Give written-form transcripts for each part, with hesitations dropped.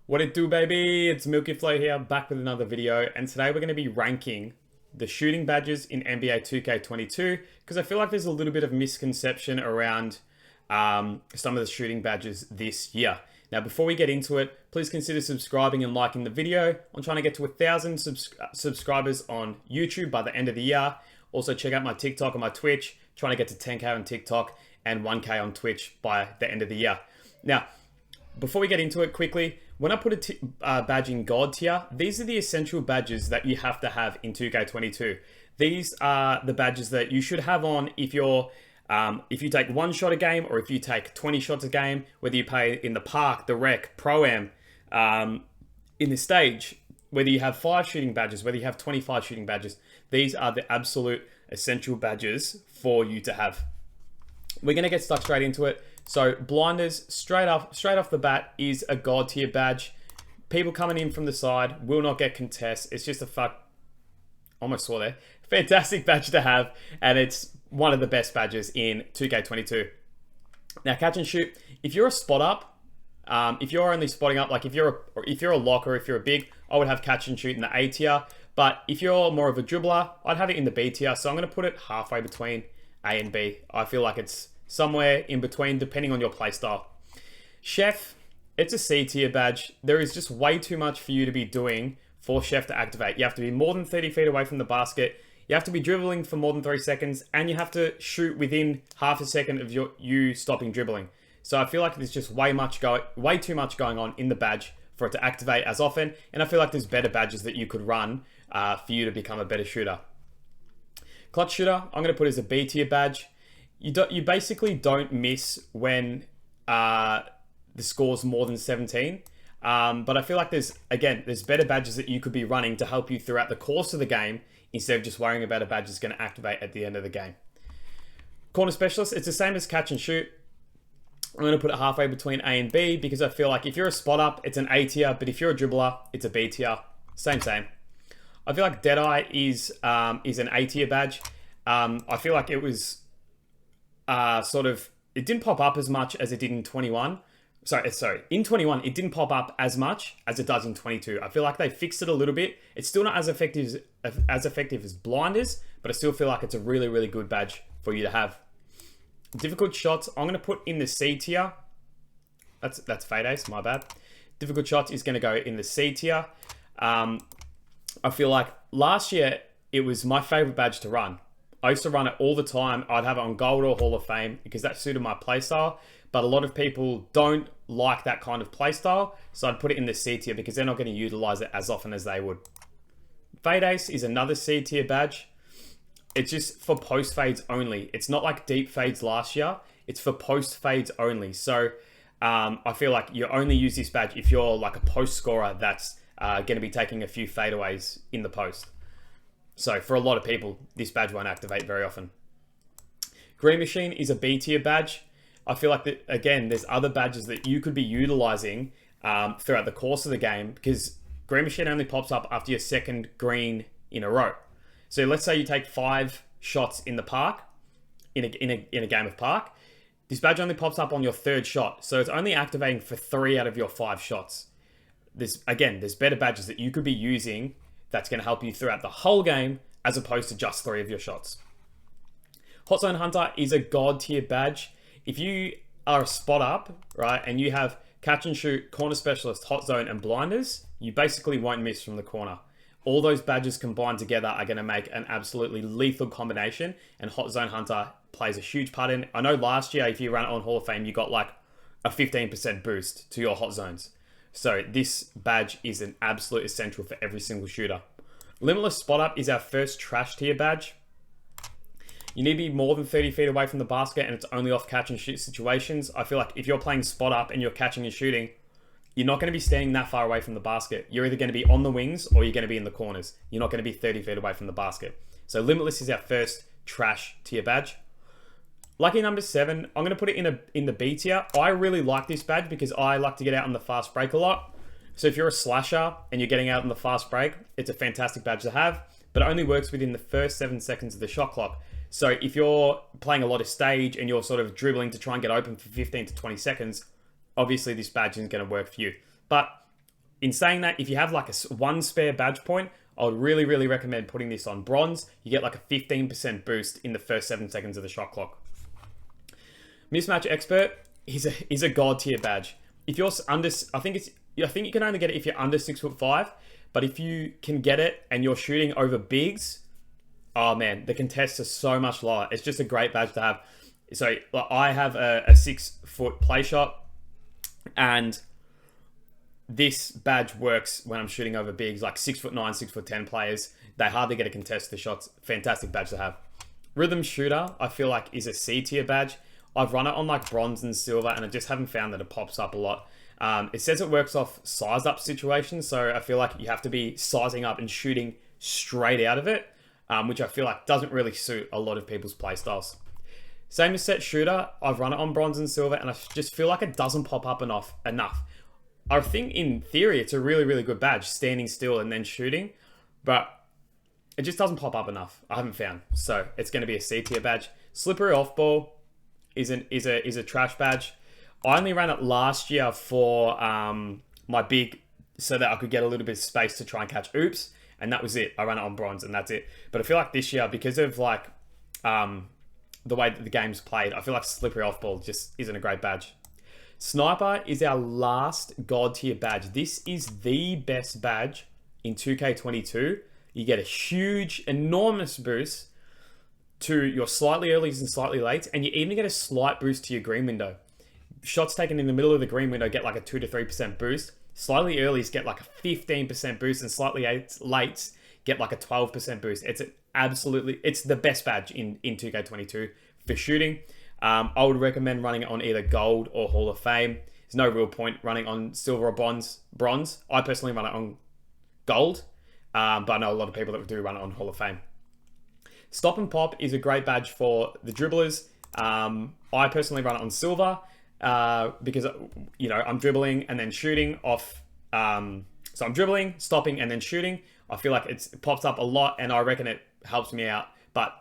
What it do, baby? It's Milky Flow here, back with another video, and today we're going to be ranking the shooting badges in NBA 2K22 because I feel like there's a little bit of misconception around some of the shooting badges this year. Now, before we get into it, please consider subscribing and liking the video. I'm trying to get to 1,000 subscribers on YouTube by the end of the year. Also, check out my TikTok and my Twitch, trying to get to 10K on TikTok and 1K on Twitch by the end of the year. Now, before we get into it quickly, when I put a badge in God tier, these are the essential badges that you have to have in 2K22. These are the badges that you should have on if you take one shot a game or if you take 20 shots a game, whether you play in the park, the rec, pro-am, in the stage, whether you have 5 shooting badges, whether you have 25 shooting badges, these are the absolute essential badges for you to have. We're going to get stuck straight into it. So blinders, straight off the bat, is a God tier badge. People coming in from the side will not get contest. It's just almost swore there. Fantastic badge to have, and it's one of the best badges in 2K22. Now, catch and shoot. If you're a spot up, if you're only spotting up, like if you're a lock or if you're a big, I would have catch and shoot in the A tier. But if you're more of a dribbler, I'd have it in the B tier. So I'm going to put it halfway between A and B. I feel like it's somewhere in between, depending on your playstyle. Chef, it's a C tier badge. There is just way too much for you to be doing for Chef to activate. You have to be more than 30 feet away from the basket. You have to be dribbling for more than 3 seconds, and you have to shoot within half a second of you stopping dribbling. So I feel like there's just way too much going on in the badge for it to activate as often. And I feel like there's better badges that you could run for you to become a better shooter. Clutch shooter, I'm going to put as a B tier badge. You basically don't miss when the score's more than 17. But I feel like there's better badges that you could be running to help you throughout the course of the game instead of just worrying about a badge that's going to activate at the end of the game. Corner specialist, it's the same as catch and shoot. I'm going to put it halfway between A and B because I feel like if you're a spot up, it's an A tier, but if you're a dribbler, it's a B tier. Same. I feel like Deadeye is an A tier badge. I feel like it was it didn't pop up as much as it did in 21. Sorry, in 21, it didn't pop up as much as it does in 22. I feel like they fixed it a little bit. It's still not as effective as blinders, but I still feel like it's a really, really good badge for you to have. Difficult shots, I'm going to put in the C tier. That's Fade Ace, my bad. Difficult shots is going to go in the C tier. I feel like last year, it was my favorite badge to run. I used to run it all the time. I'd have it on Gold or Hall of Fame because that suited my playstyle. But a lot of people don't like that kind of playstyle. So I'd put it in the C tier because they're not going to utilize it as often as they would. Fade Ace is another C tier badge. It's just for post fades only. It's not like deep fades last year. It's for post fades only. So I feel like you only use this badge if you're like a post scorer that's going to be taking a few fadeaways in the post. So for a lot of people, this badge won't activate very often. Green Machine is a B tier badge. I feel like that, again, there's other badges that you could be utilizing throughout the course of the game because Green Machine only pops up after your second green in a row. So let's say you take 5 shots in the park, in a game of park. This badge only pops up on your 3rd shot. So it's only activating for 3 out of your 5 shots. There's better badges that you could be using that's going to help you throughout the whole game as opposed to just 3 of your shots. Hot Zone Hunter is a God tier badge. If you are a spot up, right, and you have catch and shoot, corner specialist, hot zone, and blinders, you basically won't miss from the corner. All those badges combined together are going to make an absolutely lethal combination, and Hot Zone Hunter plays a huge part in it. I know last year, if you ran it on Hall of Fame, you got like a 15% boost to your hot zones. So this badge is an absolute essential for every single shooter. Limitless Spot Up is our first trash tier badge. You need to be more than 30 feet away from the basket and it's only off catch and shoot situations. I feel like if you're playing spot up and you're catching and shooting, you're not going to be standing that far away from the basket. You're either going to be on the wings or you're going to be in the corners. You're not going to be 30 feet away from the basket. So Limitless is our first trash tier badge. Lucky number 7, I'm going to put it in the B tier. I really like this badge because I like to get out on the fast break a lot. So if you're a slasher and you're getting out on the fast break, it's a fantastic badge to have, but it only works within the first 7 seconds of the shot clock. So if you're playing a lot of stage and you're sort of dribbling to try and get open for 15 to 20 seconds, obviously this badge isn't going to work for you. But in saying that, if you have like one spare badge point, I would really, really recommend putting this on bronze. You get like a 15% boost in the first 7 seconds of the shot clock. Mismatch Expert is a god tier badge. If you're under, I think you can only get it if you're under 6'5", but if you can get it and you're shooting over bigs, oh man, the contests are so much lower. It's just a great badge to have. So I have a 6 foot play shot, and this badge works when I'm shooting over bigs, like 6'9", 6'10" players. They hardly get to contest the shots. Fantastic badge to have. Rhythm Shooter, I feel like, is a C tier badge. I've run it on like bronze and silver, and I just haven't found that it pops up a lot. It says it works off size up situations, so I feel like you have to be sizing up and shooting straight out of it, which I feel like doesn't really suit a lot of people's playstyles. Same as Set Shooter, I've run it on bronze and silver, and I just feel like it doesn't pop up enough. I think in theory it's a really, really good badge, standing still and then shooting, but it just doesn't pop up enough. I haven't found, so it's going to be a C tier badge. Slippery Off Ball is a trash badge. I only ran it last year for my big, so that I could get a little bit of space to try and catch oops, and that was it. I ran it on bronze, and that's it. But I feel like this year, because of like the way that the game's played, I feel like Slippery Off Ball just isn't a great badge. Sniper is our last god tier badge. This is the best badge in 2K22. You get a huge, enormous boost to your slightly earlys and slightly lates, and you even get a slight boost to your green window. Shots taken in the middle of the green window get like a 2 to 3% boost. Slightly earlys get like a 15% boost, and slightly lates get like a 12% boost. It's the best badge in 2K22 for shooting. I would recommend running it on either gold or Hall of Fame. There's no real point running on silver or bronze. I personally run it on gold, but I know a lot of people that do run it on Hall of Fame. Stop and Pop is a great badge for the dribblers. I personally run it on silver because I'm dribbling and then shooting off. So I'm dribbling, stopping, and then shooting. I feel like it pops up a lot, and I reckon it helps me out. But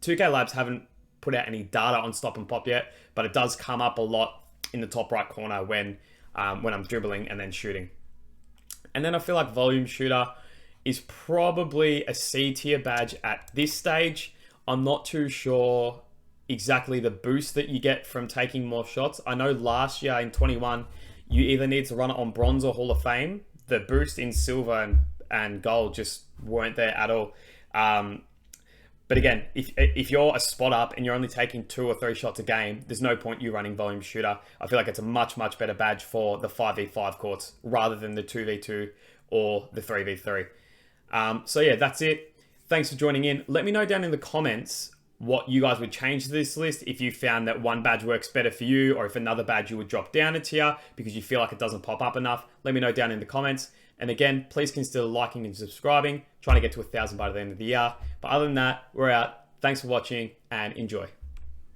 2K Labs haven't put out any data on Stop and Pop yet, but it does come up a lot in the top right corner when I'm dribbling and then shooting. And then I feel like Volume Shooter is probably a C tier badge at this stage. I'm not too sure exactly the boost that you get from taking more shots. I know last year in 21, you either need to run it on bronze or Hall of Fame. The boost in silver and gold just weren't there at all. But again, if you're a spot up and you're only taking 2 or 3 shots a game, there's no point you running Volume Shooter. I feel like it's a much, much better badge for the 5v5 courts rather than the 2v2 or the 3v3. So yeah, that's it. Thanks for joining in. Let me know down in the comments what you guys would change to this list, if you found that one badge works better for you, or if another badge you would drop down a tier because you feel like it doesn't pop up enough. Let me know down in the comments. And again, please consider liking and subscribing, trying to get to 1,000 by the end of the year. But other than that, we're out. Thanks for watching and enjoy.